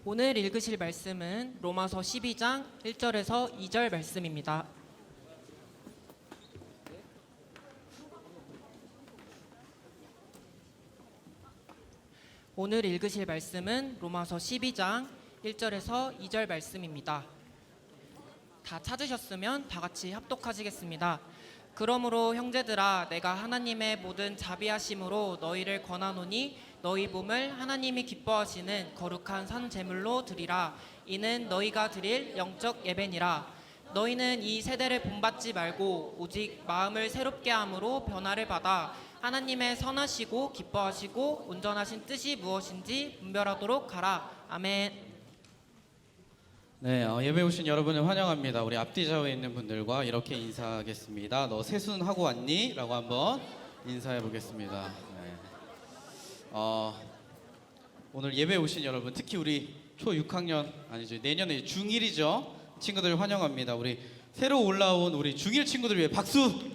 오늘 읽으실 말씀은 로마서 12장 1절에서 2절 말씀입니다. 오늘 읽으실 말씀은 로마서 12장 1절에서 2절 말씀입니다. 다 찾으셨으면 다 같이 합독하시겠습니다. 그러므로 형제들아, 내가 하나님의 모든 자비하심으로 너희를 권하노니 너희 몸을 하나님이 기뻐하시는 거룩한 산 제물로 드리라. 이는 너희가 드릴 영적 예배니라. 너희는 이 세대를 본받지 말고 오직 마음을 새롭게 함으로 변화를 받아 하나님의 선하시고 기뻐하시고 온전하신 뜻이 무엇인지 분별하도록 하라. 아멘. 네, 예배 오신 여러분을 환영합니다. 우리 앞뒤 좌우에 있는 분들과 이렇게 인사하겠습니다. 너 세순하고 왔니? 라고 한번 인사해 보겠습니다. 네. 오늘 예배 오신 여러분, 특히 우리 초 6학년 아니죠, 내년에 중1이죠 친구들 환영합니다. 우리 새로 올라온 우리 중1 친구들 위해 박수. 네.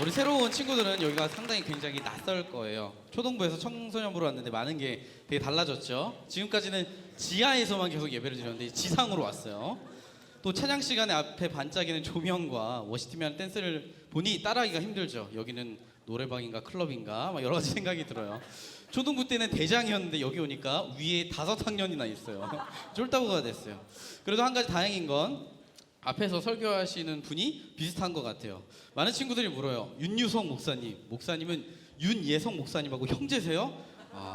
우리 새로 온 친구들은 여기가 상당히 굉장히 낯설 거예요. 초등부에서 청소년부로 왔는데 많은 게 되게 달라졌죠. 지금까지는 지하에서만 계속 예배를 드렸는데 지상으로 왔어요. 또 찬양 시간에 앞에 반짝이는 조명과 워시팀이 하는 댄스를 보니 따라하기가 힘들죠. 여기는 노래방인가 클럽인가 막 여러 가지 생각이 들어요. 초등부 때는 대장이었는데 여기 오니까 위에 5학년이나 있어요. 쫄따구가 됐어요. 그래도 한 가지 다행인 건 앞에서 설교하시는 분이 비슷한 것 같아요. 많은 친구들이 물어요. 윤유성 목사님은 윤예성 목사님하고 형제세요?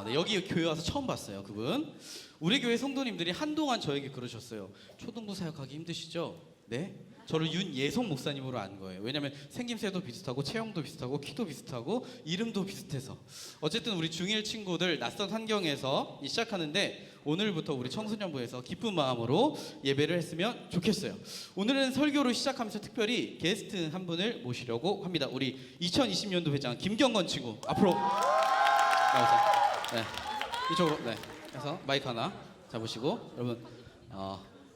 네, 여기 교회 와서 처음 봤어요. 그분. 우리 교회 성도님들이 한동안 저에게 그러셨어요. 초등부 사역하기 힘드시죠? 네? 저를 윤예성 목사님으로 안 거예요. 왜냐면 생김새도 비슷하고 체형도 비슷하고 키도 비슷하고 이름도 비슷해서. 어쨌든 우리 중1 친구들 낯선 환경에서 시작하는데 오늘부터 우리 청소년부에서 기쁜 마음으로 예배를 했으면 좋겠어요. 오늘은 설교로 시작하면서 특별히 게스트 한 분을 모시려고 합니다. 우리 2020년도 회장 김경건 친구 앞으로 나오세요. 네, 이쪽으로. 네, 그래서 마이크 하나 잡으시고 여러분,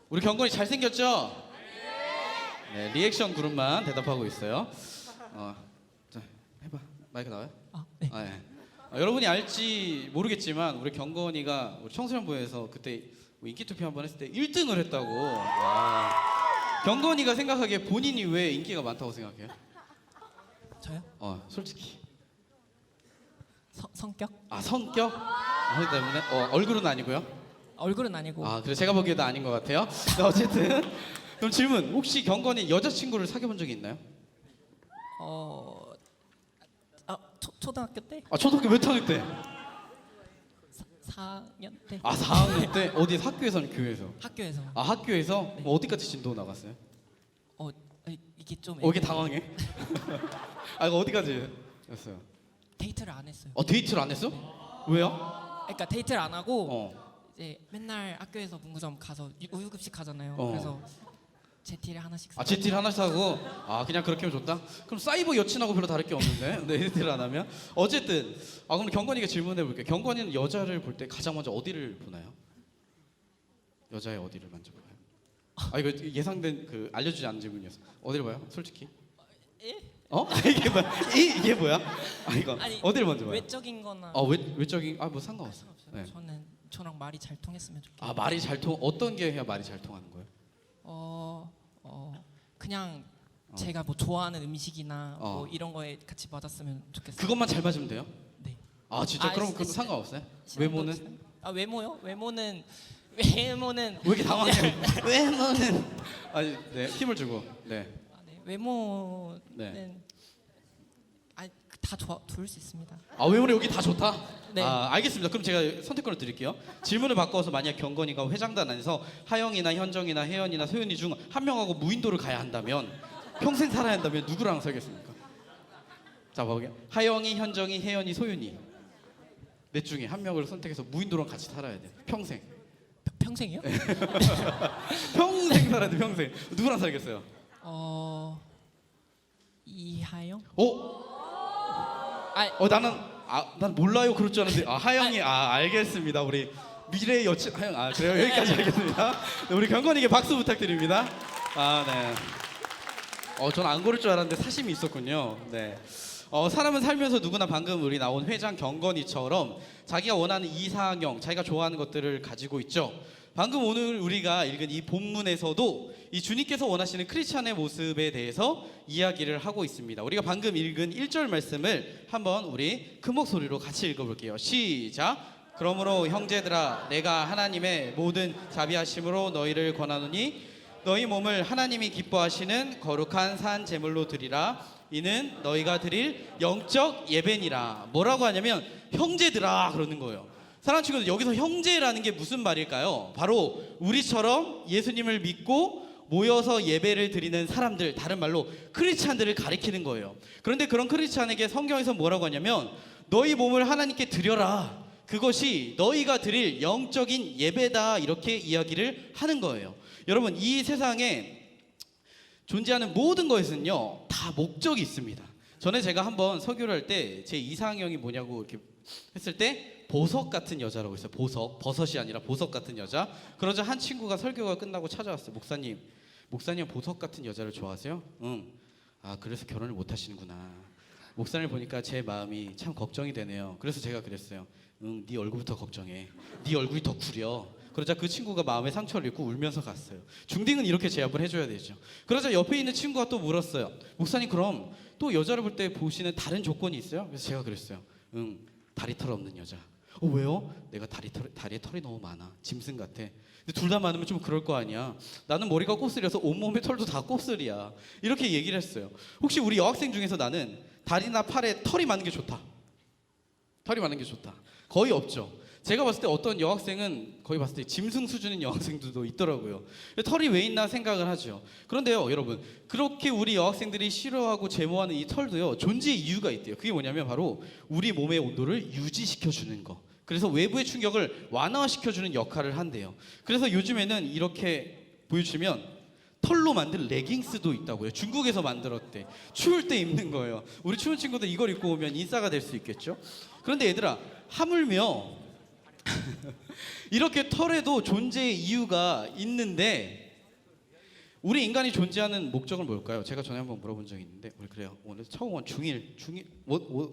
우리 경건이 잘생겼죠? 네, 리액션 그룹만 대답하고 있어요. 자, 해봐. 마이크 나와요? 네. 네. 여러분이 알지 모르겠지만 우리 경건이가 우리 청소년부에서 그때 인기 투표 한번 했을 때 1등을 했다고. 와. 경건이가 생각하기에 본인이 왜 인기가 많다고 생각해요? 저요? 솔직히. 성격? 성격? 그렇기 때문에 얼굴은 아니고요. 얼굴은 아니고. 그래 제가 보기에도 아닌 것 같아요. 네, 어쨌든 그럼 질문. 혹시 경건이 여자친구를 사귀어본 적이 있나요? 초등학교 때? 초등학교 몇 학년 때? 4학년 때? 4학년 때? 어디 학교에서는 교회에서? 학교에서. 학교에서? 네. 어디까지 진도 나갔어요? 이게 좀 이게 당황해? 이거 어디까지였어요? 데이트를 안 했어요. 데이트를 안 했어? 왜요? 그러니까 데이트를 안 하고 이제 맨날 학교에서 문구점 가서 우유급식 하잖아요. 그래서 제티를 하나씩 사고. 제티를 하나씩 사고? 그냥 그렇게 하면 좋다? 그럼 사이버 여친하고 별로 다를 게 없는데? 데이트를 안 하면? 어쨌든 그럼 경건이가 질문해 볼게요. 경건이는 여자를 볼 때 가장 먼저 어디를 보나요? 여자의 어디를 먼저 봐요? 이거 예상된 알려주지 않은 질문이었어. 어디를 봐요? 솔직히? 예? 이게 뭐야? 이게 뭐야? 이거 아니, 어디를 먼저 봐요? 외적인거나. 외적인 뭐 상관없어. 네. 저랑 말이 잘 통했으면 좋겠어요. 말이 잘 어떤 게 해야 말이 잘 통하는 거예요? 그냥 제가 뭐 좋아하는 음식이나 뭐 이런 거에 같이 맞았으면 좋겠어요. 그것만 잘 맞으면 돼요? 네. 진짜? 그럼 그것도 상관없어요? 외모는? 외모요? 외모는 왜 이렇게 당황해? 외모는 네, 힘을 주고. 네. 외모는 네. 다 좋을 수 있습니다. 외모는 여기 다 좋다? 네. 알겠습니다. 그럼 제가 선택권을 드릴게요. 질문을 바꿔서 만약 경건이가 회장단 안에서 하영이나 현정이나 혜연이나 소윤이 중 한 명하고 무인도를 가야 한다면, 평생 살아야 한다면 누구랑 살겠습니까? 자, 봐볼게요. 하영이, 현정이, 혜연이, 소윤이. 넷 중에 한 명을 선택해서 무인도랑 같이 살아야 돼. 평생. 평생이요? 평생 살아야 돼. 평생. 누구랑 살겠어요? 이하영? 난 몰라요 그럴 줄 알았는데 하영이 알겠습니다. 우리 미래의 여친 하영 그래요. 여기까지 알겠습니다. 네, 우리 경건이에게 박수 부탁드립니다. 네. 저는 안 고를 줄 알았는데 사심이 있었군요. 네. 사람은 살면서 누구나 방금 우리 나온 회장 경건이처럼 자기가 원하는 이상형, 자기가 좋아하는 것들을 가지고 있죠. 방금 오늘 우리가 읽은 이 본문에서도 이 주님께서 원하시는 크리스찬의 모습에 대해서 이야기를 하고 있습니다. 우리가 방금 읽은 1절 말씀을 한번 우리 큰 목소리로 같이 읽어볼게요. 시작. 그러므로 형제들아 내가 하나님의 모든 자비하심으로 너희를 권하노니 너희 몸을 하나님이 기뻐하시는 거룩한 산 제물로 드리라. 이는 너희가 드릴 영적 예배니라. 뭐라고 하냐면 형제들아 그러는 거예요. 사랑하는 친구들, 여기서 형제라는 게 무슨 말일까요? 바로 우리처럼 예수님을 믿고 모여서 예배를 드리는 사람들, 다른 말로 크리스찬들을 가리키는 거예요. 그런데 그런 크리스찬에게 성경에서 뭐라고 하냐면 너희 몸을 하나님께 드려라. 그것이 너희가 드릴 영적인 예배다. 이렇게 이야기를 하는 거예요. 여러분, 이 세상에 존재하는 모든 것에는요 다 목적이 있습니다. 전에 제가 한번 설교를 할 때 제 이상형이 뭐냐고 이렇게 했을 때 보석 같은 여자라고 했어요. 버섯이 아니라 보석 같은 여자. 그러자 한 친구가 설교가 끝나고 찾아왔어요. 목사님 보석 같은 여자를 좋아하세요? 응. 아, 그래서 결혼을 못 하시는구나. 목사님을 보니까 제 마음이 참 걱정이 되네요. 그래서 제가 그랬어요. 응, 네 얼굴부터 걱정해. 네 얼굴이 더 구려. 그러자 그 친구가 마음에 상처를 입고 울면서 갔어요. 중딩은 이렇게 제압을 해줘야 되죠. 그러자 옆에 있는 친구가 또 물었어요. 목사님, 그럼 또 여자를 볼 때 보시는 다른 조건이 있어요? 그래서 제가 그랬어요. 응, 다리털 없는 여자. 왜요? 내가 다리에 털이 너무 많아. 짐승 같아. 근데 둘 다 많으면 좀 그럴 거 아니야. 나는 머리가 곱슬이어서 온몸의 털도 다 곱슬이야. 이렇게 얘기를 했어요. 혹시 우리 여학생 중에서 나는 다리나 팔에 털이 많은 게 좋다. 털이 많은 게 좋다. 거의 없죠. 제가 봤을 때 어떤 여학생은 거의 봤을 때 짐승 수준인 여학생들도 있더라고요. 털이 왜 있나 생각을 하죠. 그런데요, 여러분, 그렇게 우리 여학생들이 싫어하고 제모하는 이 털도요 존재의 이유가 있대요. 그게 뭐냐면 바로 우리 몸의 온도를 유지시켜 주는 거. 그래서 외부의 충격을 완화시켜 주는 역할을 한대요. 그래서 요즘에는 이렇게 보여주면 털로 만든 레깅스도 있다고요. 중국에서 만들었대. 추울 때 입는 거예요. 우리 추운 친구들 이걸 입고 오면 인싸가 될 수 있겠죠. 그런데 얘들아, 하물며 이렇게 털에도 존재의 이유가 있는데 우리 인간이 존재하는 목적은 뭘까요? 제가 전에 한번 물어본 적이 있는데 우리 그래요. 오늘 처음 중일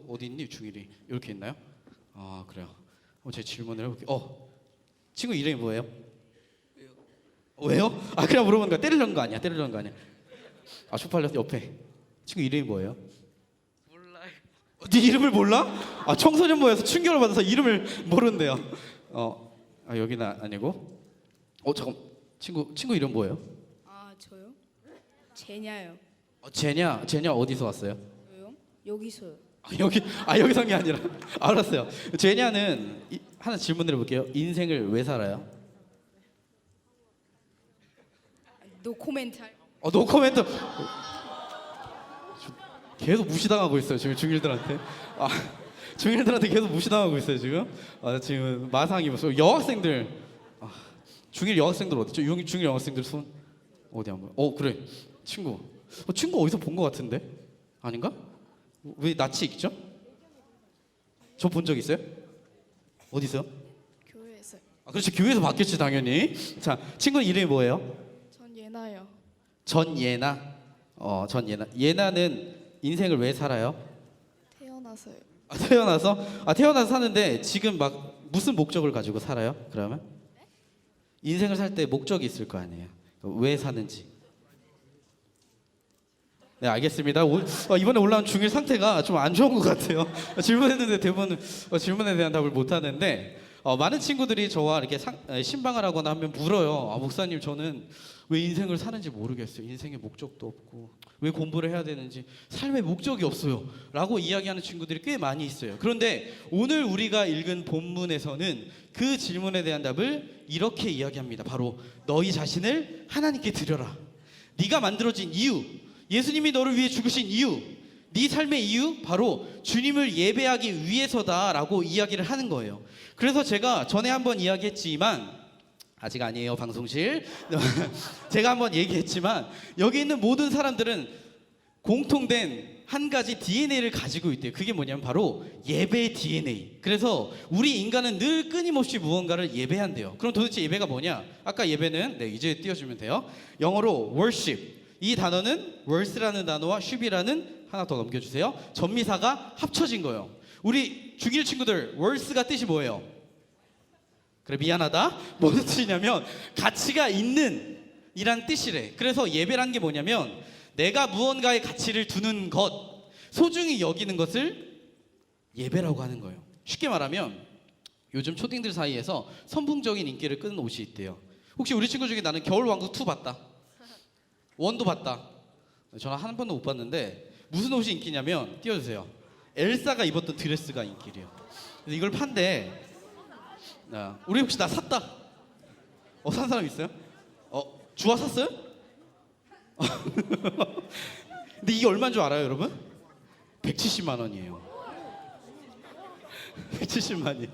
어디 있니? 중일이 이렇게 있나요? 아, 그래요. 제 질문을 해볼게요. 친구 이름이 뭐예요? 왜요? 아, 그냥 물어보는 거야. 때리려는 거 아니야. 아, 쪽팔려서 옆에 친구 이름이 뭐예요? 몰라요. 네 이름을 몰라? 아, 청소년부에서 충격을 받아서 이름을 모른대요. 여기는 아니고. 잠깐. 친구 이름 뭐예요? 아, 저요? 제냐요. 제냐 어디서 왔어요? 왜요? 여기서요. 여기서 한 게 아니라. 알았어요. 제냐는 하나 질문을 해볼게요. 인생을 왜 살아요? 노 코멘트. 노코멘트. 계속 무시당하고 있어요 지금 중일들한테. 중일들한테 계속 무시당하고 있어요 지금. 지금 마상이 무슨 여학생들. 중일 여학생들 어디죠? 중일 여학생들 손 어디 한번. 그래. 친구 어디서 본 것 같은데? 아닌가? 왜 낯이 익죠? 저 본 적 있어요? 어디서? 교회에서. 그렇지, 교회에서 봤겠지 당연히. 자, 친구 이름이 뭐예요? 전 예나요. 전예나. 전예나. 예나는 인생을 왜 살아요? 태어나서요. 태어나서 사는데 지금 막 무슨 목적을 가지고 살아요? 그러면 인생을 살 때 목적이 있을 거 아니에요. 왜 사는지. 네, 알겠습니다. 이번에 올라온 중일 상태가 좀 안 좋은 것 같아요. 질문했는데 대부분 질문에 대한 답을 못 하는데 많은 친구들이 저와 이렇게 신방을 하거나 하면 물어요. 목사님, 저는 왜 인생을 사는지 모르겠어요. 인생의 목적도 없고 왜 공부를 해야 되는지 삶의 목적이 없어요 라고 이야기하는 친구들이 꽤 많이 있어요. 그런데 오늘 우리가 읽은 본문에서는 그 질문에 대한 답을 이렇게 이야기합니다. 바로 너희 자신을 하나님께 드려라. 네가 만들어진 이유, 예수님이 너를 위해 죽으신 이유, 네 삶의 이유, 바로 주님을 예배하기 위해서다라고 이야기를 하는 거예요. 그래서 제가 전에 한번 이야기했지만, 아직 아니에요 방송실. 제가 한번 얘기했지만 여기 있는 모든 사람들은 공통된 한 가지 DNA를 가지고 있대요. 그게 뭐냐면 바로 예배 DNA. 그래서 우리 인간은 늘 끊임없이 무언가를 예배한대요. 그럼 도대체 예배가 뭐냐? 아까 예배는 이제 띄워주면 돼요. 영어로 worship. 이 단어는 worsh라는 단어와 ship이라는 하나 더 넘겨주세요. 전미사가 합쳐진 거예요. 우리 중1 친구들 월스가 뜻이 뭐예요? 그래 미안하다. 무슨 뜻이냐면 가치가 있는 이란 뜻이래. 그래서 예배란 게 뭐냐면 내가 무언가의 가치를 두는 것, 소중히 여기는 것을 예배라고 하는 거예요. 쉽게 말하면 요즘 초딩들 사이에서 선풍적인 인기를 끄는 옷이 있대요. 혹시 우리 친구 중에 나는 겨울왕국 2 봤다. 1도 봤다. 저는 한 번도 못 봤는데 무슨 옷이 인기냐면 띄워주세요. 엘사가 입었던 드레스가 인기래요. 그래서 이걸 판대. 우리 혹시 나 샀다. 산 사람 있어요? 주아 샀어요? 근데 이게 얼마인 줄 알아요, 여러분? 170만 원이에요. 170만이.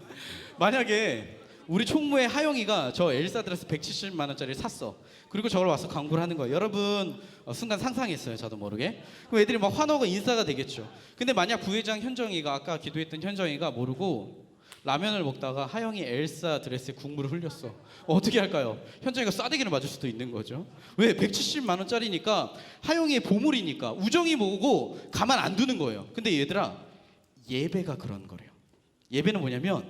만약에 우리 총무의 하영이가 저 엘사 드레스 170만 원짜리를 샀어. 그리고 저걸 와서 광고를 하는 거예요. 여러분 순간 상상했어요. 저도 모르게. 그럼 애들이 막 화나고 인싸가 되겠죠. 근데 만약 부회장 현정이가 아까 기도했던 현정이가 모르고 라면을 먹다가 하영이 엘사 드레스에 국물을 흘렸어. 어떻게 할까요? 현정이가 싸대기를 맞을 수도 있는 거죠. 왜? 170만 원짜리니까 하영이의 보물이니까 우정이 뭐고 가만 안 두는 거예요. 근데 얘들아 예배가 그런 거래요. 예배는 뭐냐면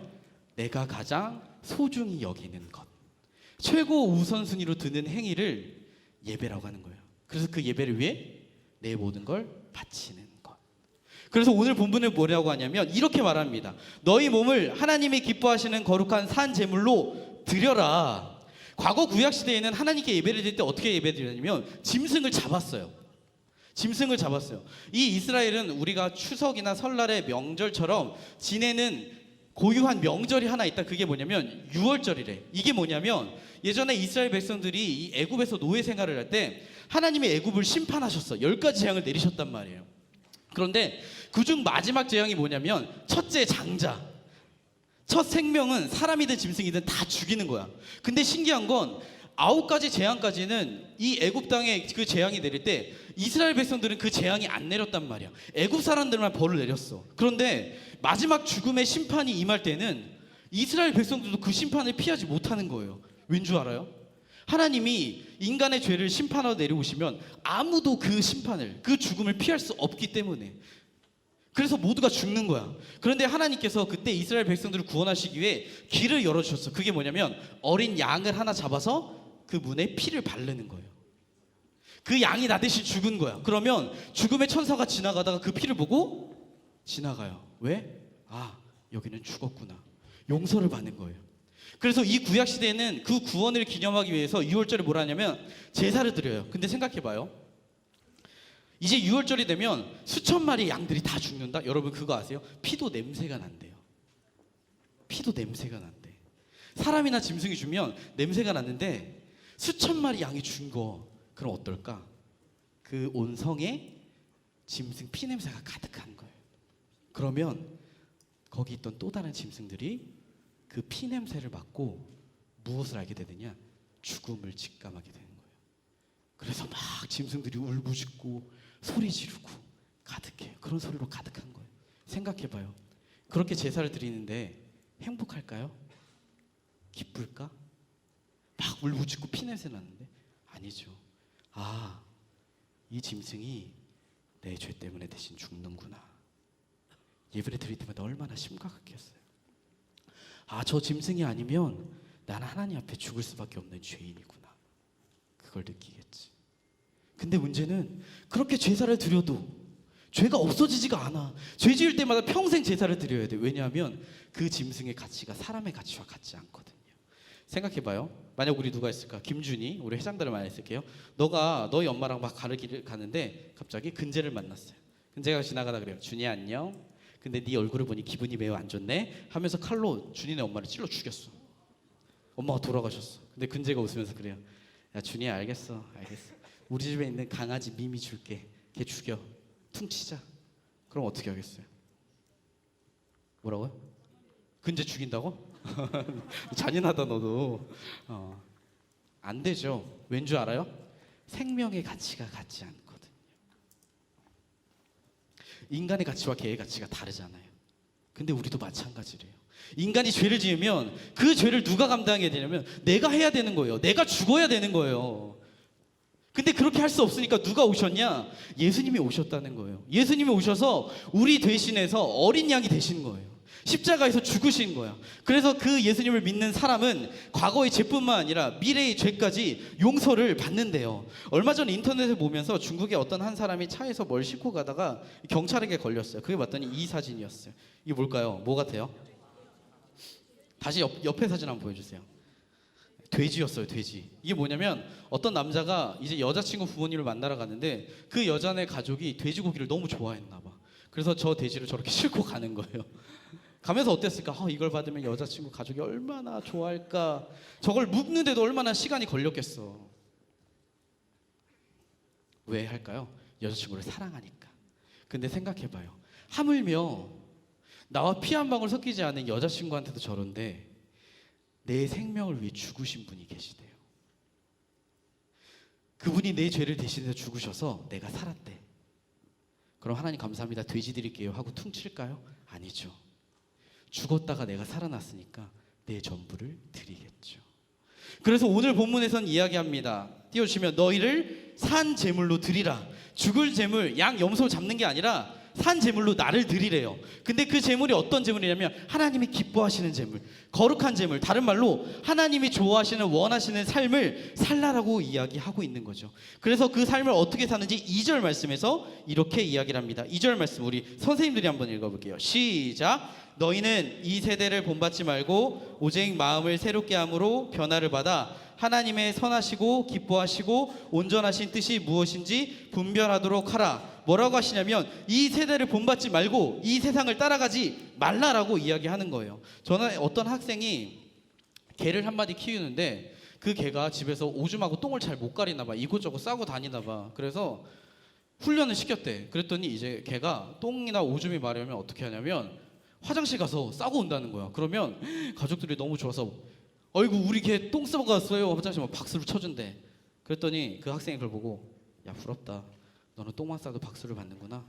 내가 가장 소중히 여기는 것, 최고 우선순위로 드는 행위를 예배라고 하는 거예요. 그래서 그 예배를 위해 내 모든 걸 바치는 것. 그래서 오늘 본문을 뭐라고 하냐면 이렇게 말합니다. 너희 몸을 하나님이 기뻐하시는 거룩한 산 제물로 드려라. 과거 구약 시대에는 하나님께 예배를 드릴 때 어떻게 예배 드리냐면 짐승을 잡았어요. 짐승을 잡았어요. 이 이스라엘은 우리가 추석이나 설날의 명절처럼 지내는 고유한 명절이 하나 있다. 그게 뭐냐면 유월절이래. 이게 뭐냐면 예전에 이스라엘 백성들이 이 애굽에서 노예 생활을 할 때 하나님이 애굽을 심판하셨어. 10가지 재앙을 내리셨단 말이에요. 그런데 그중 마지막 재앙이 뭐냐면 첫째 장자, 첫 생명은 사람이든 짐승이든 다 죽이는 거야. 근데 신기한 건 9가지 재앙까지는 이 애굽 땅에 그 재앙이 내릴 때 이스라엘 백성들은 그 재앙이 안 내렸단 말이야. 애굽 사람들만 벌을 내렸어. 그런데 마지막 죽음의 심판이 임할 때는 이스라엘 백성들도 그 심판을 피하지 못하는 거예요. 왠 줄 알아요? 하나님이 인간의 죄를 심판하러 내려오시면 아무도 그 심판을, 그 죽음을 피할 수 없기 때문에. 그래서 모두가 죽는 거야. 그런데 하나님께서 그때 이스라엘 백성들을 구원하시기 위해 길을 열어주셨어. 그게 뭐냐면 어린 양을 하나 잡아서 그 문에 피를 바르는 거예요. 그 양이 나 대신 죽은 거야. 그러면 죽음의 천사가 지나가다가 그 피를 보고 지나가요. 왜? 여기는 죽었구나. 용서를 받는 거예요. 그래서 이 구약 시대에는 그 구원을 기념하기 위해서 유월절에 뭐라 하냐면 제사를 드려요. 근데 생각해봐요. 이제 유월절이 되면 수천 마리 양들이 다 죽는다? 여러분 그거 아세요? 피도 냄새가 난대요. 피도 냄새가 난대. 사람이나 짐승이 죽으면 냄새가 났는데 수천 마리 양이 죽은 거 그럼 어떨까? 그 온성에 짐승 피 냄새가 가득한 거예요. 그러면 거기 있던 또 다른 짐승들이 그 피 냄새를 맡고 무엇을 알게 되느냐? 죽음을 직감하게 되는 거예요. 그래서 막 짐승들이 울부짖고 소리 지르고 가득해요. 그런 소리로 가득한 거예요. 생각해봐요. 그렇게 제사를 드리는데 행복할까요? 기쁠까? 막 울부짖고 피 냄새 나는데 아니죠. 이 짐승이 내 죄 때문에 대신 죽는구나. 예배를 드릴 때마다 얼마나 심각했겠어요. 저 짐승이 아니면 나는 하나님 앞에 죽을 수밖에 없는 죄인이구나. 그걸 느끼겠지. 근데 문제는 그렇게 제사를 드려도 죄가 없어지지가 않아. 죄 지을 때마다 평생 제사를 드려야 돼. 왜냐하면 그 짐승의 가치가 사람의 가치와 같지 않거든요. 생각해봐요. 만약 우리 누가 있을까? 김준이, 우리 회장들을 만났을게요. 너가 너희 엄마랑 막 가르기를 가는데 갑자기 근재를 만났어요. 근재가 지나가다 그래요. 준이 안녕. 근데 네 얼굴을 보니 기분이 매우 안 좋네 하면서 칼로 준이네 엄마를 찔러 죽였어. 엄마가 돌아가셨어. 근데 근재가 웃으면서 그래요. 야 준이야 알겠어. 우리 집에 있는 강아지 미미 줄게. 걔 죽여. 퉁치자. 그럼 어떻게 하겠어요? 뭐라고요? 근재 죽인다고? 잔인하다 너도. 안 되죠. 왠 줄 알아요? 생명의 가치가 같지 않거든요. 인간의 가치와 개의 가치가 다르잖아요. 근데 우리도 마찬가지래요. 인간이 죄를 지으면 그 죄를 누가 감당해야 되냐면 내가 해야 되는 거예요. 내가 죽어야 되는 거예요. 근데 그렇게 할 수 없으니까 누가 오셨냐? 예수님이 오셨다는 거예요. 예수님이 오셔서 우리 대신해서 어린 양이 되신 거예요. 십자가에서 죽으신 거야. 그래서 그 예수님을 믿는 사람은 과거의 죄뿐만 아니라 미래의 죄까지 용서를 받는데요. 얼마 전에 인터넷에 보면서 중국의 어떤 한 사람이 차에서 뭘 싣고 가다가 경찰에게 걸렸어요. 그게 봤더니 이 사진이었어요. 이게 뭘까요? 뭐 같아요? 다시 옆에 사진 한번 보여주세요. 돼지였어요, 돼지. 이게 뭐냐면 어떤 남자가 이제 여자친구 부모님을 만나러 갔는데 그 여자네 가족이 돼지고기를 너무 좋아했나 봐. 그래서 저 돼지를 저렇게 싣고 가는 거예요. 가면서 어땠을까? 이걸 받으면 여자친구 가족이 얼마나 좋아할까? 저걸 묵는데도 얼마나 시간이 걸렸겠어. 왜 할까요? 여자친구를 사랑하니까. 근데 생각해봐요. 하물며 나와 피 한 방울 섞이지 않은 여자친구한테도 저런데 내 생명을 위해 죽으신 분이 계시대요. 그분이 내 죄를 대신해서 죽으셔서 내가 살았대. 그럼 하나님 감사합니다, 돼지 드릴게요 하고 퉁칠까요? 아니죠. 죽었다가 내가 살아났으니까 내 전부를 드리겠죠. 그래서 오늘 본문에선 이야기합니다. 띄워주시면 너희를 산 제물로 드리라. 죽을 제물, 양, 염소 잡는 게 아니라 산 제물로 나를 드리래요. 근데 그 제물이 어떤 제물이냐면 하나님이 기뻐하시는 제물, 거룩한 제물, 다른 말로 하나님이 좋아하시는 원하시는 삶을 살라라고 이야기하고 있는 거죠. 그래서 그 삶을 어떻게 사는지 2절 말씀에서 이렇게 이야기를 합니다. 2절 말씀 우리 선생님들이 한번 읽어볼게요. 시작. 너희는 이 세대를 본받지 말고 오직 마음을 새롭게 함으로 변화를 받아 하나님의 선하시고 기뻐하시고 온전하신 뜻이 무엇인지 분별하도록 하라. 뭐라고 하시냐면 이 세대를 본받지 말고 이 세상을 따라가지 말라라고 이야기하는 거예요. 저는 어떤 학생이 개를 한 마리 키우는데 그 개가 집에서 오줌하고 똥을 잘 못 가리나 봐. 이곳저곳 싸고 다니나 봐. 그래서 훈련을 시켰대. 그랬더니 이제 개가 똥이나 오줌이 마려우면 어떻게 하냐면 화장실 가서 싸고 온다는 거야. 그러면 가족들이 너무 좋아서 어이구 우리 개 똥 싸고 갔어요. 화장실 막 박수를 쳐준대. 그랬더니 그 학생이 그걸 보고 야 부럽다. 너는 똥만 싸도 박수를 받는구나.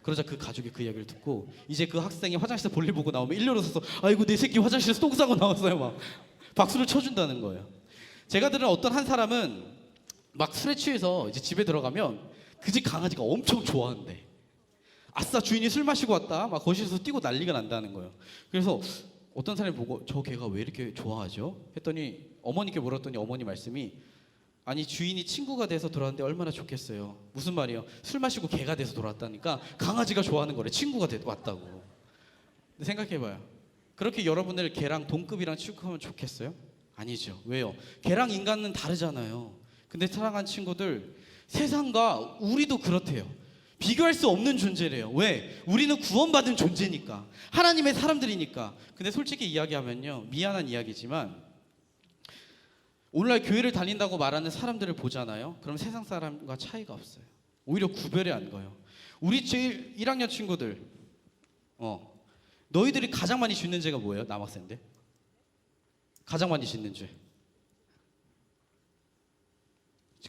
그러자 그 가족이 그 이야기를 듣고 이제 그 학생이 화장실에서 볼일 보고 나오면 일렬로 서서 아이고 내 새끼 화장실에서 똥 싸고 나왔어요. 막 박수를 쳐준다는 거예요. 제가 들은 어떤 한 사람은 막 술에 취해서 이제 집에 들어가면 그 집 강아지가 엄청 좋아한대. 아싸 주인이 술 마시고 왔다. 막 거실에서 뛰고 난리가 난다는 거예요. 그래서 어떤 사람이 보고 저 개가 왜 이렇게 좋아하죠? 했더니 어머니께 물었더니 어머니 말씀이 아니 주인이 친구가 돼서 돌아왔는데 얼마나 좋겠어요. 무슨 말이에요? 술 마시고 개가 돼서 돌아왔다니까 강아지가 좋아하는 거래. 친구가 왔다고. 근데 생각해봐요. 그렇게 여러분들 개랑 동급이랑 취급하면 좋겠어요? 아니죠. 왜요? 개랑 인간은 다르잖아요. 근데 사랑하는 친구들 세상과 우리도 그렇대요. 비교할 수 없는 존재래요. 왜? 우리는 구원받은 존재니까. 하나님의 사람들이니까. 근데 솔직히 이야기하면요. 미안한 이야기지만 오늘날 교회를 다닌다고 말하는 사람들을 보잖아요. 그럼 세상 사람과 차이가 없어요. 오히려 구별이 안 가요. 우리 제일 1학년 친구들 너희들이 가장 많이 짓는 죄가 뭐예요? 남학생들 가장 많이 짓는 죄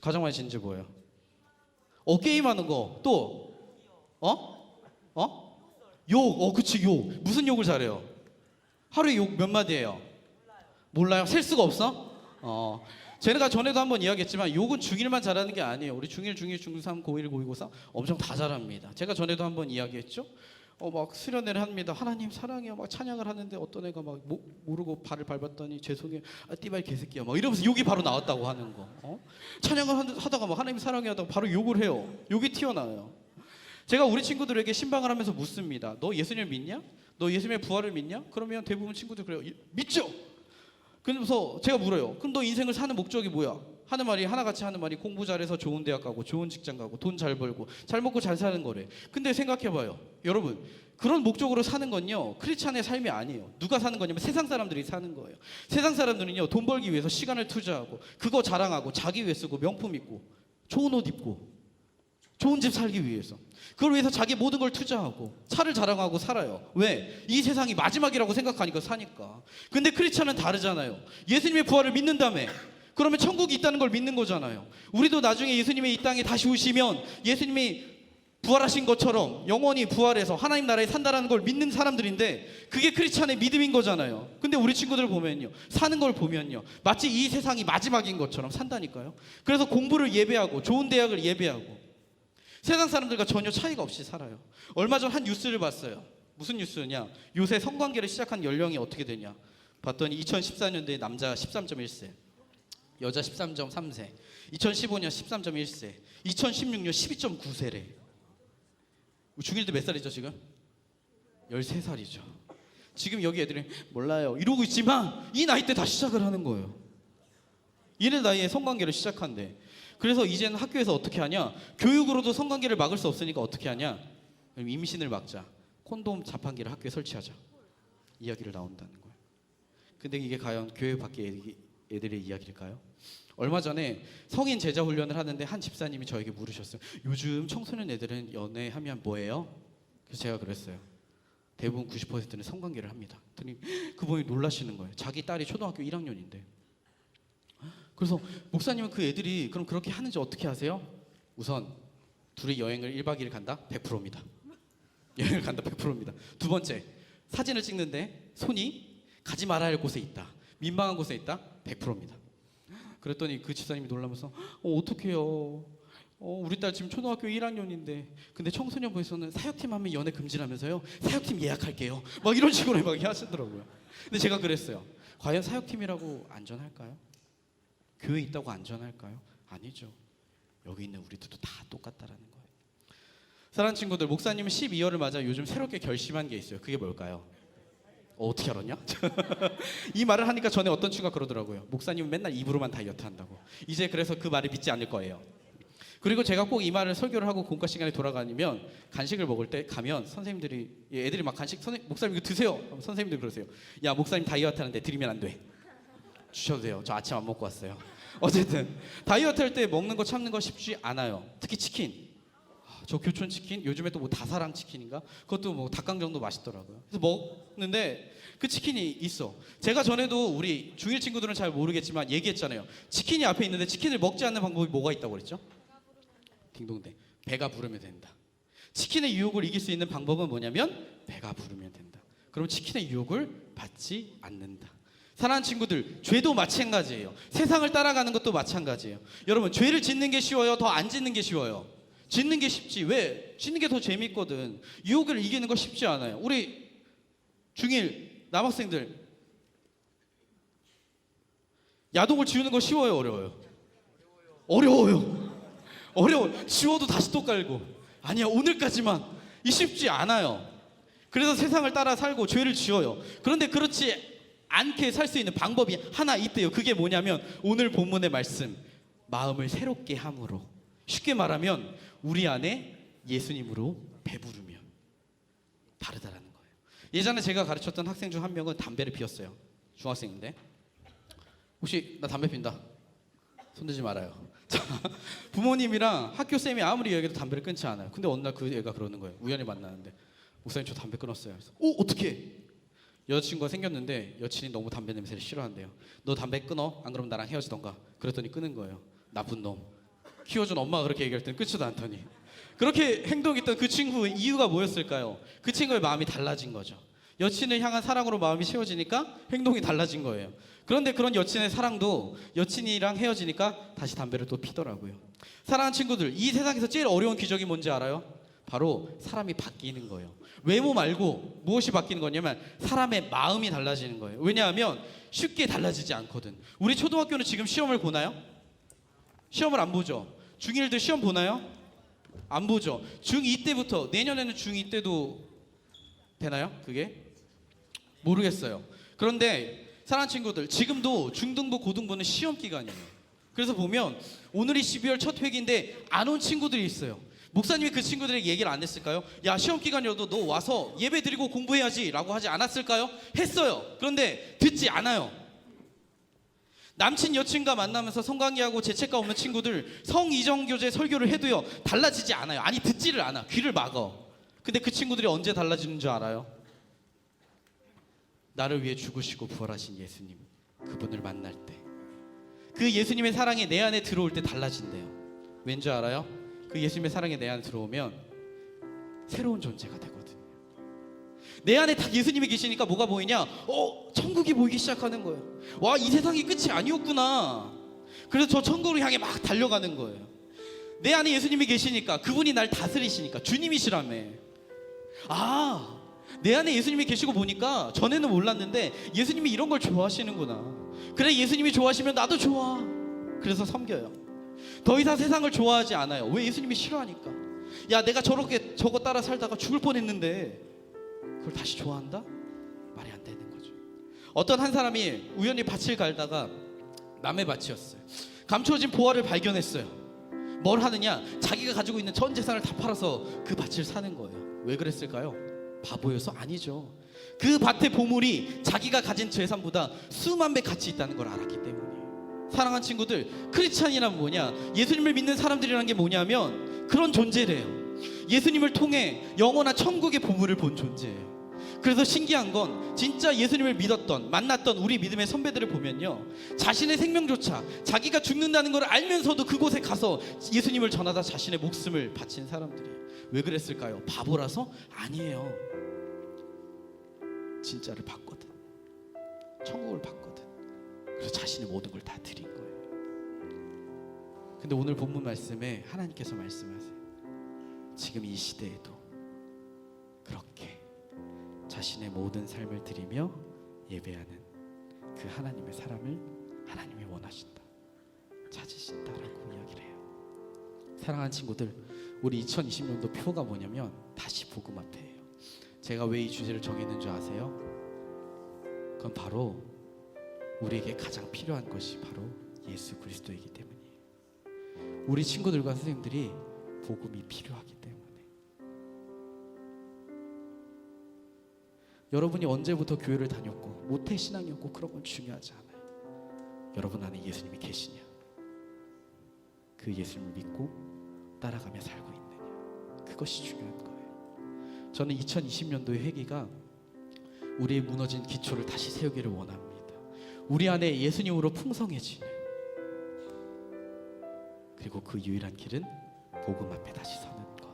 가장 많이 짓는 죄 뭐예요? 게임하는 거. 또 욕. 그치 욕. 무슨 욕을 잘해요? 하루에 욕 몇 마디예요? 몰라요? 셀 수가 없어? 제가 전에도 한번 이야기했지만 욕은 중1만 잘하는 게 아니에요. 우리 중1, 중2, 중3, 고1, 고2, 고3 엄청 다 잘합니다. 제가 전에도 한번 이야기했죠. 막 수련회를 합니다. 하나님 사랑해요. 막 찬양을 하는데 어떤 애가 막 모르고 발을 밟았더니 죄송해요. 띠발 개새끼야. 막 이러면서 욕이 바로 나왔다고 하는 거. 찬양을 하다가 막 하나님 사랑해요 하다가 바로 욕을 해요. 욕이 튀어나와요. 제가 우리 친구들에게 신방을 하면서 묻습니다. 너 예수님 믿냐? 너 예수님의 부활을 믿냐? 그러면 대부분 친구들 그래요. 믿죠. 그래서 제가 물어요. 그럼 너 인생을 사는 목적이 뭐야? 하는 말이 하나같이 하는 말이 공부 잘해서 좋은 대학 가고 좋은 직장 가고 돈 잘 벌고 잘 먹고 잘 사는 거래. 근데 생각해봐요. 여러분 그런 목적으로 사는 건요 크리스찬의 삶이 아니에요. 누가 사는 거냐면 세상 사람들이 사는 거예요. 세상 사람들은요 돈 벌기 위해서 시간을 투자하고 그거 자랑하고 자기 위해 쓰고 명품 입고 좋은 옷 입고 좋은 집 살기 위해서 그걸 위해서 자기 모든 걸 투자하고 차를 자랑하고 살아요. 왜? 이 세상이 마지막이라고 생각하니까 사니까. 근데 크리스찬은 다르잖아요. 예수님의 부활을 믿는다며. 그러면 천국이 있다는 걸 믿는 거잖아요. 우리도 나중에 예수님이 이 땅에 다시 오시면 예수님이 부활하신 것처럼 영원히 부활해서 하나님 나라에 산다라는 걸 믿는 사람들인데 그게 크리스찬의 믿음인 거잖아요. 근데 우리 친구들 보면요, 사는 걸 보면요, 마치 이 세상이 마지막인 것처럼 산다니까요. 그래서 공부를 예배하고 좋은 대학을 예배하고 세상 사람들과 전혀 차이가 없이 살아요. 얼마 전 한 뉴스를 봤어요. 무슨 뉴스냐? 요새 성관계를 시작한 연령이 어떻게 되냐? 봤더니 2014년도에 남자 13.1세, 여자 13.3세, 2015년 13.1세, 2016년 12.9세래. 중1들 몇 살이죠 지금? 13살이죠. 지금 여기 애들이 몰라요 이러고 있지만 이 나이 때 다 시작을 하는 거예요. 이런 나이에 성관계를 시작한대. 그래서 이제는 학교에서 어떻게 하냐? 교육으로도 성관계를 막을 수 없으니까 어떻게 하냐? 그럼 임신을 막자. 콘돔 자판기를 학교에 설치하자. 이야기를 나온다는 거예요. 근데 이게 과연 교회 밖의 애들의 이야기일까요? 얼마 전에 성인 제자 훈련을 하는데 한 집사님이 저에게 물으셨어요. 요즘 청소년 애들은 연애하면 뭐예요? 그래서 제가 그랬어요. 대부분 90%는 성관계를 합니다. 그랬더니 그분이 놀라시는 거예요. 자기 딸이 초등학교 1학년인데. 그래서 목사님은 그 애들이 그럼 그렇게 하는지 어떻게 아세요? 우선 둘이 여행을 1박 2일 간다? 100%입니다. 여행을 간다 100%입니다. 두 번째, 사진을 찍는데 손이 가지 말아야 할 곳에 있다. 민망한 곳에 있다? 100%입니다. 그랬더니 그 집사님이 놀라면서 어떡해요. 우리 딸 지금 초등학교 1학년인데 근데 청소년부에서는 사역팀 하면 연애 금지라면서요. 사역팀 예약할게요. 막 이런 식으로 막 하시더라고요. 근데 제가 그랬어요. 과연 사역팀이라고 안전할까요? 교회 있다고 안전할까요? 아니죠. 여기 있는 우리들도 다 똑같다라는 거예요. 사랑하는 친구들, 목사님은 12월을 맞아 요즘 새롭게 결심한 게 있어요. 그게 뭘까요? 어떻게 알았냐? 이 말을 하니까 전에 어떤 친구가 그러더라고요. 목사님은 맨날 입으로만 다이어트 한다고. 이제 그래서 그 말을 믿지 않을 거예요. 그리고 제가 꼭 이 말을 설교를 하고 공과 시간에 돌아가면 간식을 먹을 때 가면 선생님들이 애들이 막 간식 목사님 이거 드세요. 선생님들이 그러세요. 야 목사님 다이어트 하는데 드리면 안 돼. 주셔도 돼요. 저 아침 안 먹고 왔어요. 어쨌든 다이어트 할 때 먹는 거 참는 거 쉽지 않아요. 특히 치킨. 저 교촌 치킨 요즘에 또 뭐 다사랑 치킨인가 그것도 뭐 닭강정도 맛있더라고요. 그래서 먹는데 그 치킨이 있어. 제가 전에도 우리 중1 친구들은 잘 모르겠지만 얘기했잖아요. 치킨이 앞에 있는데 치킨을 먹지 않는 방법이 뭐가 있다고 그랬죠? 딩동댕. 배가 부르면 된다. 치킨의 유혹을 이길 수 있는 방법은 뭐냐면 배가 부르면 된다. 그럼 치킨의 유혹을 받지 않는다. 사랑하는 친구들, 죄도 마찬가지예요. 세상을 따라가는 것도 마찬가지예요. 여러분, 죄를 짓는 게 쉬워요? 더 안 짓는 게 쉬워요? 짓는 게 쉽지. 왜? 짓는 게 더 재밌거든. 유혹을 이기는 거 쉽지 않아요. 우리 중1 남학생들 야동을 지우는 거 쉬워요? 어려워요? 어려워요. 지워도 다시 또 깔고. 아니야, 오늘까지만. 이 쉽지 않아요. 그래서 세상을 따라 살고 죄를 지어요. 그런데 그렇지 않게 살 수 있는 방법이 하나 있대요. 그게 뭐냐면 오늘 본문의 말씀, 마음을 새롭게 함으로. 쉽게 말하면 우리 안에 예수님으로 배부르면 다르다라는 거예요. 예전에 제가 가르쳤던 학생 중 한 명은 담배를 피웠어요. 중학생인데. 혹시 나 담배 핀다. 손들지 말아요. 자, 부모님이랑 학교 쌤이 아무리 얘기해도 담배를 끊지 않아요. 근데 어느 날 그 애가 그러는 거예요. 우연히 만나는데 목사님 저 담배 끊었어요. 그래서 어떻게? 여자친구가 생겼는데 여친이 너무 담배 냄새를 싫어한대요. 너 담배 끊어? 안 그러면 나랑 헤어지던가. 그랬더니 끊은 거예요. 나쁜 놈. 키워준 엄마가 그렇게 얘기할 땐 끊지도 않더니. 그렇게 행동했던 그 친구의 이유가 뭐였을까요? 그 친구의 마음이 달라진 거죠. 여친을 향한 사랑으로 마음이 채워지니까 행동이 달라진 거예요. 그런데 그런 여친의 사랑도 여친이랑 헤어지니까 다시 담배를 또 피더라고요. 사랑하는 친구들, 이 세상에서 제일 어려운 기적이 뭔지 알아요? 바로 사람이 바뀌는 거예요. 외모 말고 무엇이 바뀌는 거냐면 사람의 마음이 달라지는 거예요. 왜냐하면 쉽게 달라지지 않거든. 우리 초등학교는 지금 시험을 보나요? 시험을 안 보죠. 중1들 시험 보나요? 안 보죠. 중2 때부터, 내년에는 중2 때도 되나요? 그게? 모르겠어요. 그런데 사랑하는 친구들, 지금도 중등부, 고등부는 시험 기간이에요. 그래서 보면 오늘이 12월 첫 회기인데 안 온 친구들이 있어요. 목사님이 그 친구들에게 얘기를 안 했을까요? 야, 시험 기간이어도 너 와서 예배 드리고 공부해야지 라고 하지 않았을까요? 했어요. 그런데 듣지 않아요. 남친 여친과 만나면서 성관계하고 죄책감 없는 친구들 성이정교제 설교를 해도요 달라지지 않아요. 아니 듣지를 않아. 귀를 막어. 근데 그 친구들이 언제 달라지는 줄 알아요? 나를 위해 죽으시고 부활하신 예수님, 그분을 만날 때, 그 예수님의 사랑이 내 안에 들어올 때 달라진대요. 왠지 알아요? 그 예수님의 사랑이 내 안에 들어오면 새로운 존재가 되거든요. 내 안에 딱 예수님이 계시니까 뭐가 보이냐? 천국이 보이기 시작하는 거예요. 와, 이 세상이 끝이 아니었구나. 그래서 저 천국을 향해 막 달려가는 거예요. 내 안에 예수님이 계시니까, 그분이 날 다스리시니까, 주님이시라며. 내 안에 예수님이 계시고 보니까 전에는 몰랐는데 예수님이 이런 걸 좋아하시는구나. 그래, 예수님이 좋아하시면 나도 좋아. 그래서 섬겨요. 더 이상 세상을 좋아하지 않아요. 왜? 예수님이 싫어하니까. 야, 내가 저거 따라 살다가 죽을 뻔했는데 그걸 다시 좋아한다? 말이 안 되는 거죠. 어떤 한 사람이 우연히 밭을 갈다가 남의 밭이었어요. 감추어진 보화를 발견했어요. 뭘 하느냐? 자기가 가지고 있는 전 재산을 다 팔아서 그 밭을 사는 거예요. 왜 그랬을까요? 바보여서? 아니죠. 그 밭의 보물이 자기가 가진 재산보다 수만 배 가치 있다는 걸 알았기 때문이에요. 사랑하는 친구들, 크리스찬이란 뭐냐? 예수님을 믿는 사람들이라는 게 뭐냐면 그런 존재래요. 예수님을 통해 영원한 천국의 보물을 본 존재예요. 그래서 신기한 건 진짜 예수님을 믿었던, 만났던 우리 믿음의 선배들을 보면요, 자신의 생명조차 자기가 죽는다는 걸 알면서도 그곳에 가서 예수님을 전하다 자신의 목숨을 바친 사람들이에요. 왜 그랬을까요? 바보라서? 아니에요. 진짜를 봤거든. 천국을 봤거든. 그래서 자신의 모든 걸 다 드린 거예요. 근데 오늘 본문 말씀에 하나님께서 말씀하세요. 지금 이 시대에도 그렇게 자신의 모든 삶을 드리며 예배하는 그 하나님의 사람을 하나님이 원하신다, 찾으신다라고 이야기를 해요. 사랑하는 친구들, 우리 2020년도 표가 뭐냐면 다시 복음 앞에예요. 제가 왜 이 주제를 정했는 줄 아세요? 그건 바로 우리에게 가장 필요한 것이 바로 예수 그리스도이기 때문이에요. 우리 친구들과 선생님들이 복음이 필요하기 때문에. 여러분이 언제부터 교회를 다녔고 모태 신앙이었고 그런 건 중요하지 않아요. 여러분 안에 예수님이 계시냐, 그 예수님을 믿고 따라가며 살고 있느냐, 그것이 중요한 거예요. 저는 2020년도의 회개가 우리의 무너진 기초를 다시 세우기를 원합니다. 우리 안에 예수님으로 풍성해지는, 그리고 그 유일한 길은 복음 앞에 다시 서는 것.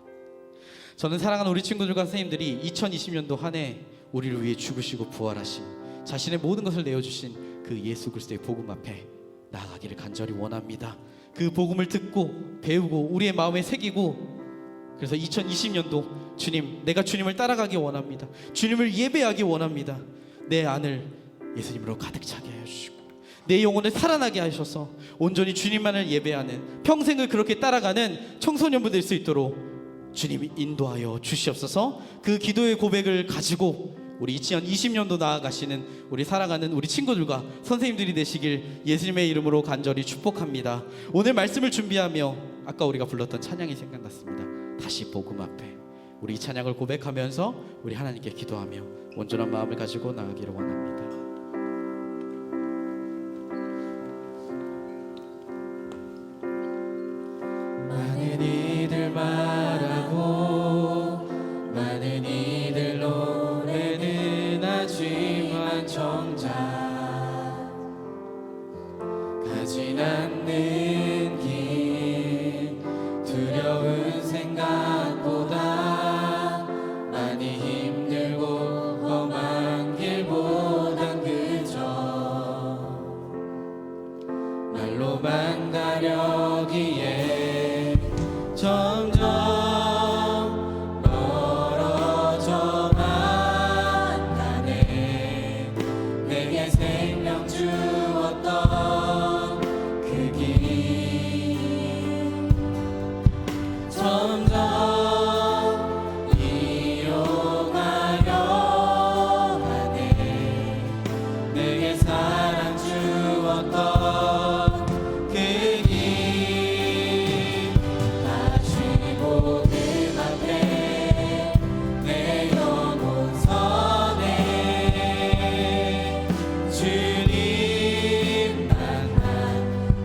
저는 사랑하는 우리 친구들과 선생님들이 2020년도 한 해 우리를 위해 죽으시고 부활하신, 자신의 모든 것을 내어주신 그 예수 그리스도의 복음 앞에 나아가기를 간절히 원합니다. 그 복음을 듣고 배우고 우리의 마음에 새기고, 그래서 2020년도 주님, 내가 주님을 따라가기 원합니다. 주님을 예배하기 원합니다. 내 안을 예수님으로 가득 차게 하여 주시고 내 영혼을 살아나게 하셔서 온전히 주님만을 예배하는, 평생을 그렇게 따라가는 청소년부 될 수 있도록 주님이 인도하여 주시옵소서. 그 기도의 고백을 가지고 우리 2020년도 나아가시는 우리 사랑하는 우리 친구들과 선생님들이 되시길 예수님의 이름으로 간절히 축복합니다. 오늘 말씀을 준비하며 아까 우리가 불렀던 찬양이 생각났습니다. 다시 복음 앞에. 우리 이 찬양을 고백하면서 우리 하나님께 기도하며 온전한 마음을 가지고 나아가기를 원합니다. 많은 이들 말하고 많은 이들 노래는 하지만 정작 가진 않는 길, 두려운 생각보다 많이 힘들고 험한 길보단 그저 말로만 가려기에 점점 멀어져만 가네. 내게 생명 주었던 그 길 점점 이용하려 가네. 내게 사랑 주었던 그 길 다시 복음 앞에 내 영혼 서네. 주님 만난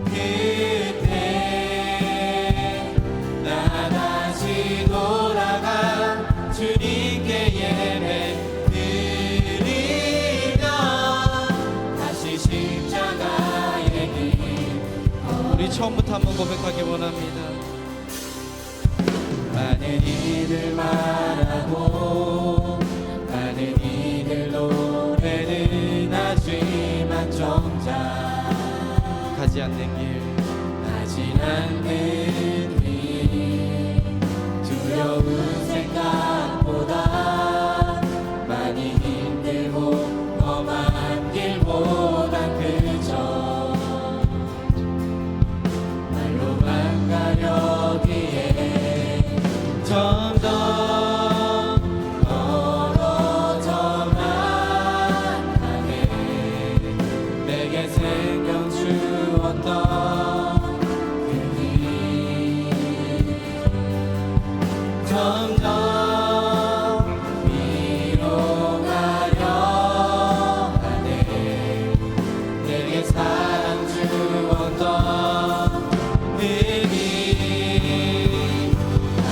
그때 나 다시 돌아가 주님께 예배 드리며 다시 십자가의 길. 우리 처음부터 한번 고백하기 원합니다. 만약 많은 이들 말하고 많은 이들 노래는 하지만 정작 가지 않는 길 하진 않는 일 두려운 생각보다 많이 힘들고 험한 길보단 그저 말로만 가려기에 점점 멀어져만 가네. 내게 생명 주었던 그 길 점점 미워가려 하네. 내게 사랑 주었던 그 길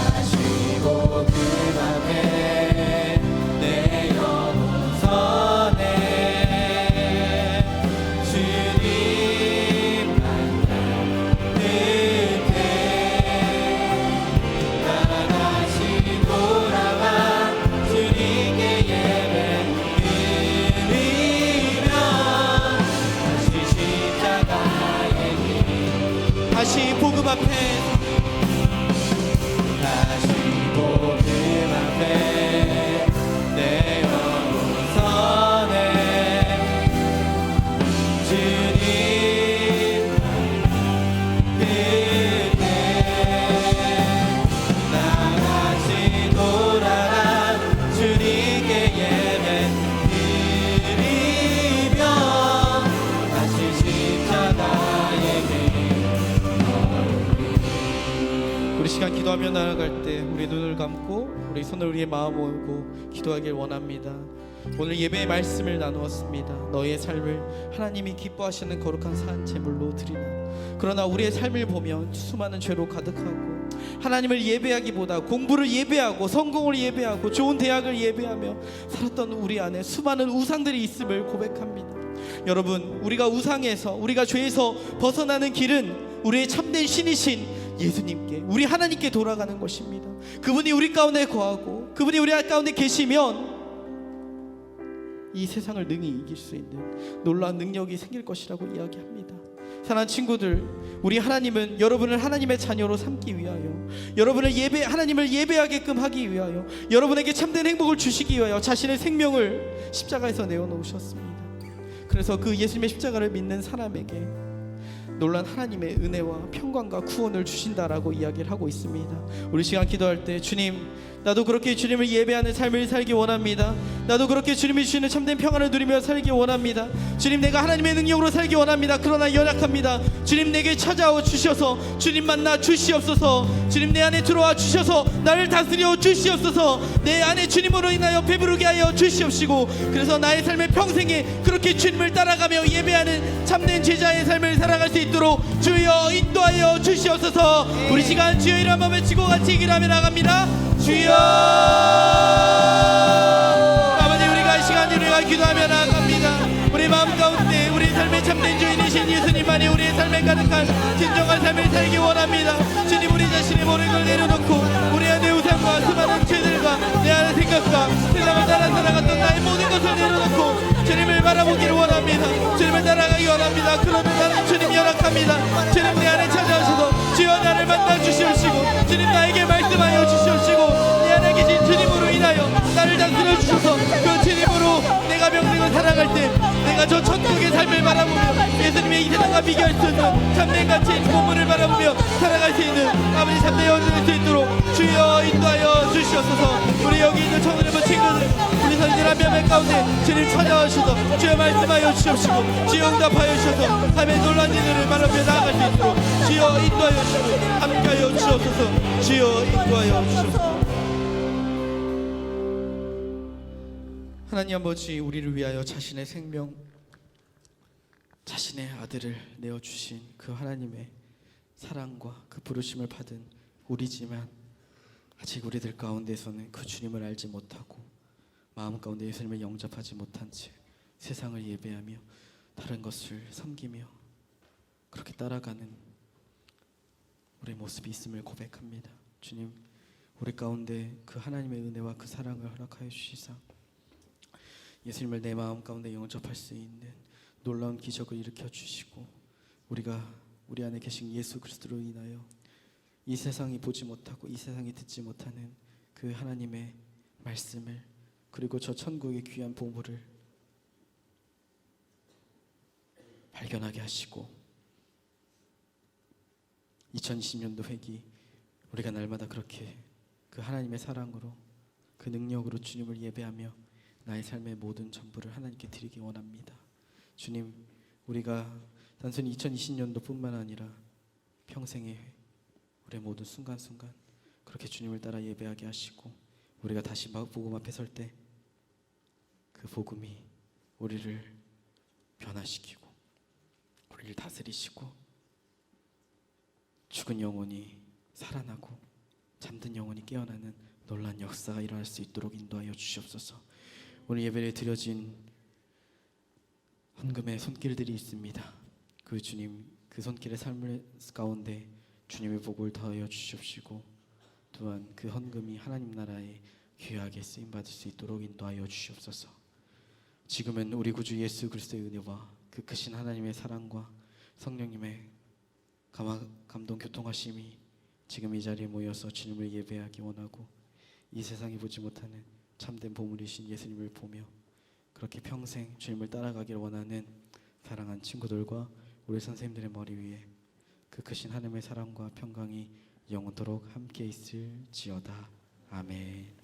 아시고 그 맘에 내 영혼 선해. 주님 만날 그때 나다시 돌아와 주님께 예배 드리며 다시 십자가의 길 다시 복음 앞에 다시 복음 앞에 내 영혼 선해. 주님 그때 나같이 돌아가 주님께 예배 드리며 다시 십자가의 길 우리 시간 기도하며 나아갈 때 우리 눈을 감고 우리 손을 우리의 마음 모으고 기도하길 원합니다. 오늘 예배의 말씀을 나누었습니다. 너의 삶을 하나님이 기뻐하시는 거룩한 산 제물로 드리라. 그러나 우리의 삶을 보면 수많은 죄로 가득하고 하나님을 예배하기보다 공부를 예배하고 성공을 예배하고 좋은 대학을 예배하며 살았던 우리 안에 수많은 우상들이 있음을 고백합니다. 여러분, 우리가 우상에서 우리가 죄에서 벗어나는 길은 우리의 참된 신이신 예수님께 우리 하나님께 돌아가는 것입니다. 그분이 우리 가운데 거하고 그분이 우리 가운데 계시면 이 세상을 능히 이길 수 있는 놀라운 능력이 생길 것이라고 이야기합니다. 사랑하는 친구들, 우리 하나님은 여러분을 하나님의 자녀로 삼기 위하여 여러분을 하나님을 예배하게끔 하기 위하여 여러분에게 참된 행복을 주시기 위하여 자신의 생명을 십자가에서 내어놓으셨습니다. 그래서 그 예수님의 십자가를 믿는 사람에게 놀란 하나님의 은혜와 평강과 구원을 주신다라고 이야기를 하고 있습니다. 우리 시간 기도할 때 주님, 나도 그렇게 주님을 예배하는 삶을 살기 원합니다. 나도 그렇게 주님이 주시는 참된 평안을 누리며 살기 원합니다. 주님, 내가 하나님의 능력으로 살기 원합니다. 그러나 연약합니다. 주님, 내게 찾아와 주셔서 주님 만나 주시옵소서. 주님, 내 안에 들어와 주셔서 나를 다스려 주시옵소서. 내 안에 주님으로 인하여 배부르게 하여 주시옵시고 그래서 나의 삶의 평생에 그렇게 주님을 따라가며 예배하는 참된 제자의 삶을 살아갈 수 있도록 주여 인도하여 주시옵소서. 우리 시간 주여 이름 한번 외치고 같이 기도하며 나갑니다. 주여. 아버지, 우리가 이 시간 우리가 기도하며 나아갑니다. 우리 마음 가운데 우리 삶의 참된 주인이신 예수님만이 우리의 삶에 가득한 진정한 삶을 살기 원합니다. 주님, 우리 자신의 모든 걸 내려놓고 우리 안의 우상과 수많은 죄들과 내 안의 생각과 세상을 따라 살아갔던 나의 모든 것을 내려놓고 주님을 바라보기를 원합니다. 주님을 따라가기 원합니다. 그러나 나는 주님 연약합니다. 주님, 내 안에 찾아오셔서 주여 나를 만나 주시옵시고 주님, 나에게 말씀하여 주시옵시고 내 안에 계신 주님으로 인하여 나를 다스려 주셔서 그 주님으로 내가 평생을 살아갈 때 내가 저 천국의 삶을 바라보며 예수님의 이 세상과 비교할 수 있는 참된 가치인 본문을 바라보며 살아갈 수 있는 아버지 참된 연주할 수 있도록 주여 인도하여 주시옵소서. 우리 여기 있는 청소년부 친구들, 우리 선생님 한 명 가운데 주님 찾아와 주셔서 주여 말씀하여 주시옵시고 주여 응답하여 주셔서 삶의 놀란 일들을 바라보며 나아갈 수 있도록 주여 인도하여 주시고 함께하여 주옵소서. 주여 인도하여 주옵소서. 하나님 아버지, 우리를 위하여 자신의 생명, 자신의 아들을 내어주신 그 하나님의 사랑과 그 부르심을 받은 우리지만 아직 우리들 가운데서는 그 주님을 알지 못하고 마음 가운데 예수님을 영접하지 못한 채 세상을 예배하며 다른 것을 섬기며 그렇게 따라가는 우리의 모습이 있음을 고백합니다. 주님, 우리 가운데 그 하나님의 은혜와 그 사랑을 허락하여 주시사 예수님을 내 마음 가운데 영접할 수 있는 놀라운 기적을 일으켜 주시고 우리가 우리 안에 계신 예수 그리스도로 인하여 이 세상이 보지 못하고 이 세상이 듣지 못하는 그 하나님의 말씀을 그리고 저 천국의 귀한 보물을 발견하게 하시고 2020년도 회기 우리가 날마다 그렇게 그 하나님의 사랑으로 그 능력으로 주님을 예배하며 나의 삶의 모든 전부를 하나님께 드리기 원합니다. 주님, 우리가 단순히 2020년도뿐만 아니라 평생에 우리의 모든 순간순간 그렇게 주님을 따라 예배하게 하시고 우리가 다시 복음 앞에 설 때 그 복음이 우리를 변화시키고 우리를 다스리시고 죽은 영혼이 살아나고 잠든 영혼이 깨어나는 놀라운 역사가 일어날 수 있도록 인도하여 주시옵소서. 오늘 예배에 드려진 헌금의 손길들이 있습니다. 그 주님 그 손길의 삶을 가운데 주님의 복을 더하여 주시옵시고 또한 그 헌금이 하나님 나라에 귀하게 쓰임 받을 수 있도록 인도하여 주시옵소서. 지금은 우리 구주 예수 그리스도의 은혜와 그 크신 하나님의 사랑과 성령님의 감동 교통하심이 지금 이 자리에 모여서 주님을 예배하기 원하고 이 세상이 보지 못하는 참된 보물이신 예수님을 보며 그렇게 평생 주님을 따라가기를 원하는 사랑한 친구들과 우리 선생님들의 머리 위에 그 크신 하나님의 사랑과 평강이 영원토록 함께 있을지어다. 아멘.